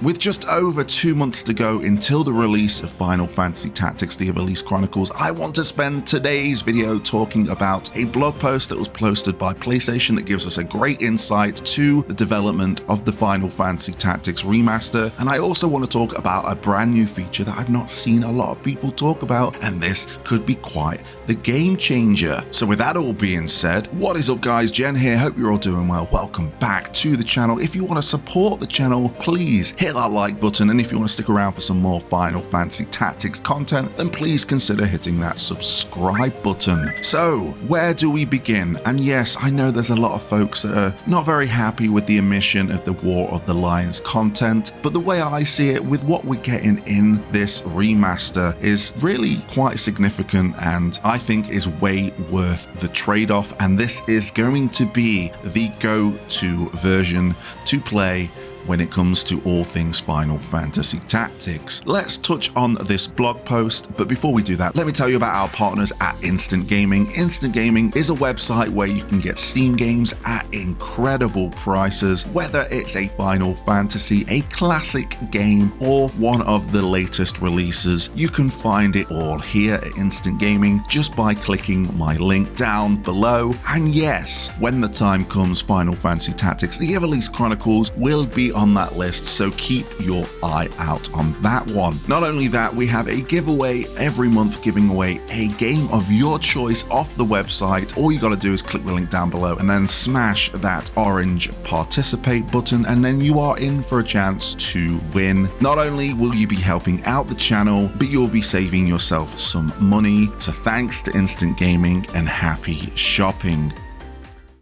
With just over 2 months to go until the release of Final Fantasy Tactics: The Ivalice Chronicles, I want to spend today's video talking about a blog post that was posted by PlayStation that gives us a great insight to the development of the Final Fantasy Tactics remaster, and I also want to talk about a brand new feature that I've not seen a lot of people talk about, and this could be quite the game changer. So with that all being said, what is up guys, Jen here, hope you're all doing well. Welcome back to the channel. If you want to support the channel, please hit that like button, and if you want to stick around for some more Final Fantasy Tactics content, then please consider hitting that subscribe button. So where do we begin? And yes, I know there's a lot of folks that are not very happy with the omission of the War of the Lions content, but the way I see it, with what we're getting in this remaster, is really quite significant and I think is way worth the trade-off, and this is going to be the go-to version to play when it comes to all things Final Fantasy Tactics. Let's touch on this blog post, but before we do that, let me tell you about our partners at Instant Gaming. Instant Gaming is a website where you can get Steam games at incredible prices, whether it's a Final Fantasy, a classic game, or one of the latest releases. You can find it all here at Instant Gaming just by clicking my link down below. And yes, when the time comes, Final Fantasy Tactics: The Ivalice Chronicles will be on that list, so keep your eye out on that one. Not only that, we have a giveaway every month giving away a game of your choice off the website. All you got to do is click the link down below and then smash that orange participate button, and then you are in for a chance to win. Not only will you be helping out the channel, but you'll be saving yourself some money. So thanks to Instant Gaming and happy shopping.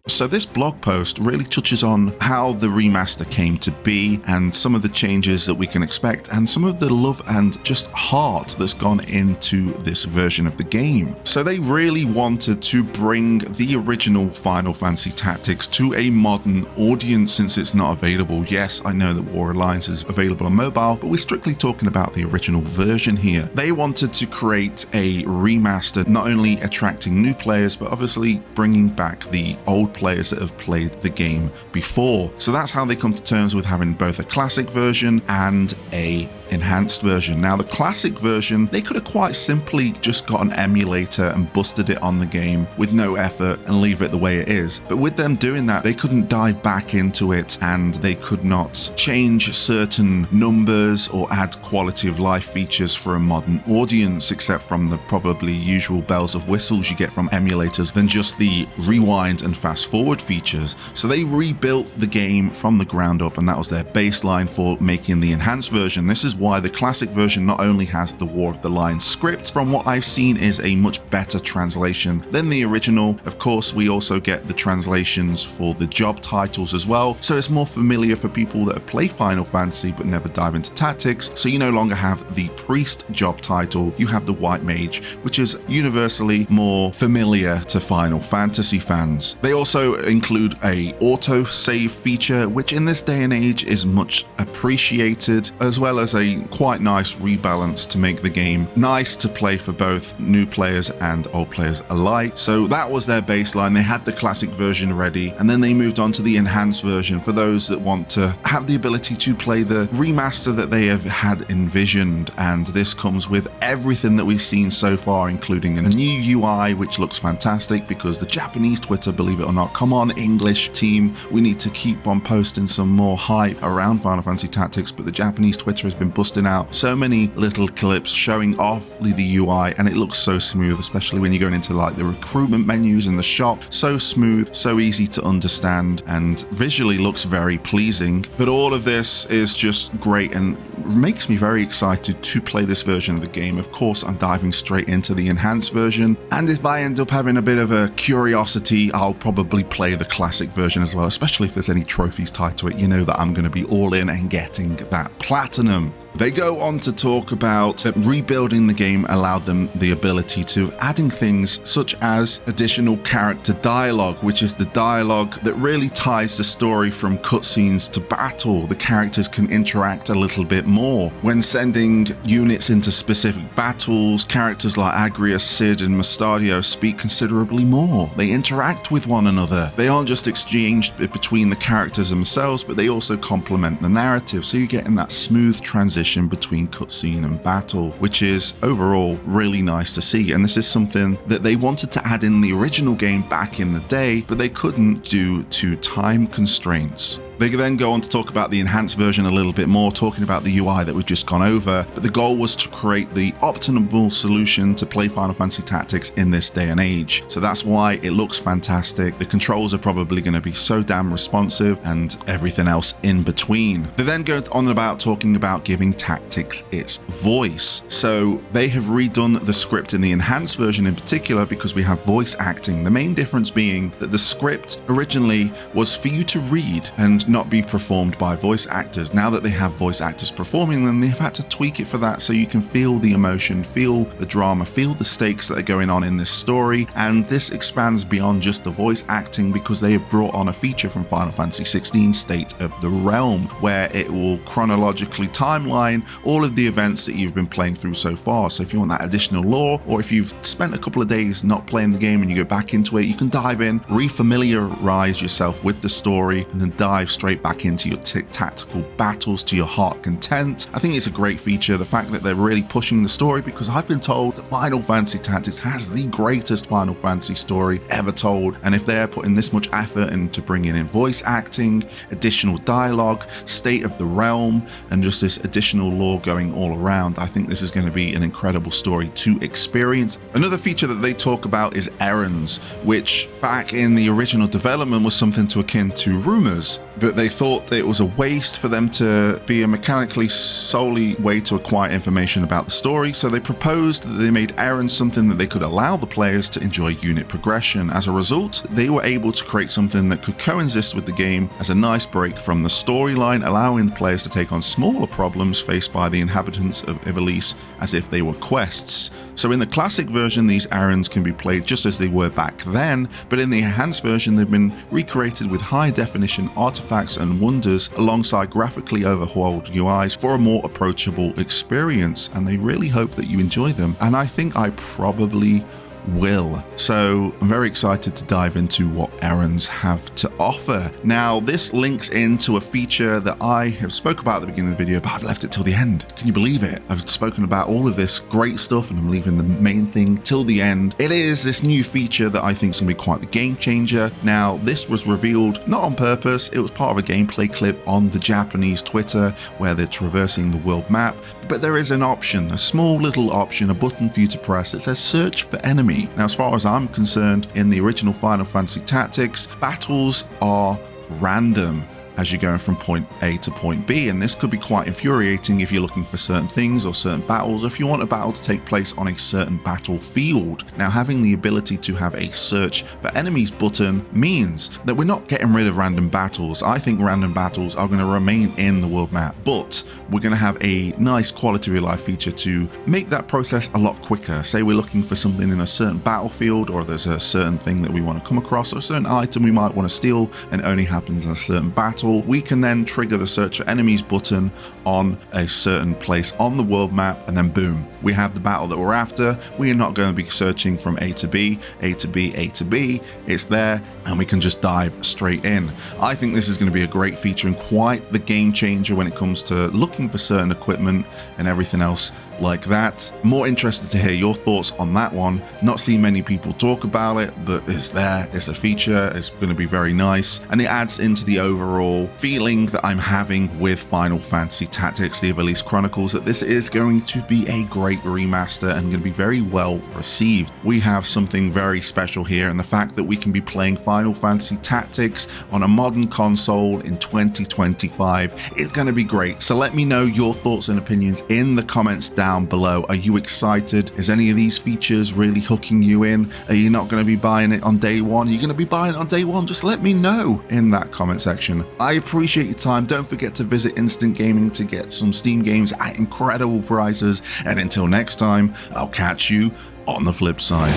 So this blog post really touches on how the remaster came to be and some of the changes that we can expect and some of the love and just heart that's gone into this version of the game. So they really wanted to bring the original Final Fantasy Tactics to a modern audience since it's not available. Yes, I know that War Alliance is available on mobile, but we're strictly talking about the original version here. They wanted to create a remaster, not only attracting new players, but obviously bringing back the old players that have played the game before. So that's how they come to terms with having both a classic version and a enhanced version. Now the classic version, they could have quite simply just got an emulator and busted it on the game with no effort and leave it the way it is. But with them doing that, they couldn't dive back into it and they could not change certain numbers or add quality of life features for a modern audience, except from the probably usual bells of whistles you get from emulators, than just the rewind and fast forward features. So they rebuilt the game from the ground up, and that was their baseline for making the enhanced version. This is why the classic version not only has the War of the Lions script, from what I've seen is a much better translation than the original. Of course, we also get the translations for the job titles as well, so it's more familiar for people that have played Final Fantasy but never dive into Tactics. So you no longer have the priest job title, you have the white mage, which is universally more familiar to Final Fantasy fans. They also include a auto save feature, which in this day and age is much appreciated, as well as a quite nice rebalance to make the game nice to play for both new players and old players alike. So that was their baseline. They had the classic version ready, and then they moved on to the enhanced version for those that want to have the ability to play the remaster that they have had envisioned. And this comes with everything that we've seen so far, including a new UI, which looks fantastic because the Japanese Twitter, believe it or not, come on English team, we need to keep on posting some more hype around Final Fantasy Tactics, but the Japanese Twitter has been busting out so many little clips showing off the UI, and it looks so smooth, especially when you're going into like the recruitment menus in the shop. So smooth, so easy to understand, and visually looks very pleasing. But all of this is just great and makes me very excited to play this version of the game. Of course, I'm diving straight into the enhanced version, and if I end up having a bit of a curiosity, I'll probably play the classic version as well, especially if there's any trophies tied to it. You know that I'm going to be all in and getting that platinum. They go on to talk about that rebuilding the game allowed them the ability to adding things such as additional character dialogue, which is the dialogue that really ties the story from cutscenes to battle. The characters can interact a little bit more. When sending units into specific battles, characters like Agrias, Cid, and Mustadio speak considerably more. They interact with one another. They aren't just exchanged between the characters themselves, but they also complement the narrative, so you get in that smooth transition between cutscene and battle, which is overall really nice to see. And this is something that they wanted to add in the original game back in the day, but they couldn't due to time constraints. They then go on to talk about the enhanced version a little bit more, talking about the UI that we've just gone over, but the goal was to create the optimal solution to play Final Fantasy Tactics in this day and age. So that's why it looks fantastic. The controls are probably going to be so damn responsive and everything else in between. They then go on about talking about giving Tactics its voice. So they have redone the script in the enhanced version in particular because we have voice acting. The main difference being that the script originally was for you to read and not be performed by voice actors. Now that they have voice actors performing them, they've had to tweak it for that so you can feel the emotion, feel the drama, feel the stakes that are going on in this story. And this expands beyond just the voice acting because they have brought on a feature from Final Fantasy XVI, State of the Realm, where it will chronologically timeline all of the events that you've been playing through so far. So if you want that additional lore, or if you've spent a couple of days not playing the game and you go back into it, you can dive in, refamiliarize yourself with the story, and then dive straight back into your tactical battles to your heart content. I think it's a great feature, the fact that they're really pushing the story, because I've been told that Final Fantasy Tactics has the greatest Final Fantasy story ever told, and if they're putting this much effort into bringing in voice acting, additional dialogue, State of the Realm, and just this additional lore going all around, I think this is going to be an incredible story to experience. Another feature that they talk about is errands, which back in the original development was something to akin to rumors, but they thought that it was a waste for them to be a mechanically solely way to acquire information about the story, so they proposed that they made errands something that they could allow the players to enjoy unit progression. As a result, they were able to create something that could coexist with the game as a nice break from the storyline, allowing the players to take on smaller problems faced by the inhabitants of Ivalice as if they were quests. So in the classic version, these errands can be played just as they were back then, but in the enhanced version, they've been recreated with high definition artifacts and wonders alongside graphically overhauled UIs for a more approachable experience, and they really hope that you enjoy them, and I think I probably will. So I'm very excited to dive into what errands have to offer. Now, this links into a feature that I have spoke about at the beginning of the video, but I've left it till the end. Can you believe it? I've spoken about all of this great stuff and I'm leaving the main thing till the end. It is this new feature that I think is going to be quite the game changer. Now, this was revealed not on purpose. It was part of a gameplay clip on the Japanese Twitter where they're traversing the world map, but there is an option, a small little option, a button for you to press that says search for enemy. Now, as far as I'm concerned, in the original Final Fantasy Tactics, battles are random as you're going from point A to point B, and this could be quite infuriating if you're looking for certain things or certain battles, or if you want a battle to take place on a certain battlefield. Now, having the ability to have a search for enemies button means that we're not getting rid of random battles. I think random battles are going to remain in the world map, but we're going to have a nice quality of life feature to make that process a lot quicker. Say we're looking for something in a certain battlefield, or there's a certain thing that we want to come across, or a certain item we might want to steal and only happens in a certain battle. We can then trigger the search for enemies button on a certain place on the world map, and then boom, we have the battle that we're after. We are not going to be searching from A to B, A to B, A to B. It's there, and we can just dive straight in. I think this is going to be a great feature and quite the game changer when it comes to looking for certain equipment and everything else like that. More interested to hear your thoughts on that one. Not seen many people talk about it, but it's there, it's a feature, it's going to be very nice, and it adds into the overall feeling that I'm having with Final Fantasy Tactics, the Ivalice Chronicles, that this is going to be a great remaster and going to be very well received. We have something very special here, and the fact that we can be playing Final Fantasy Tactics on a modern console in 2025 is going to be great. So let me know your thoughts and opinions in the comments down down below. Are you excited? Is any of these features really hooking you in? Are you not going to be buying it on day one? Are you going to be buying it on day one? Just let me know in that comment section. I appreciate your time. Don't forget to visit Instant Gaming to get some Steam games at incredible prices. And until next time, I'll catch you on the flip side.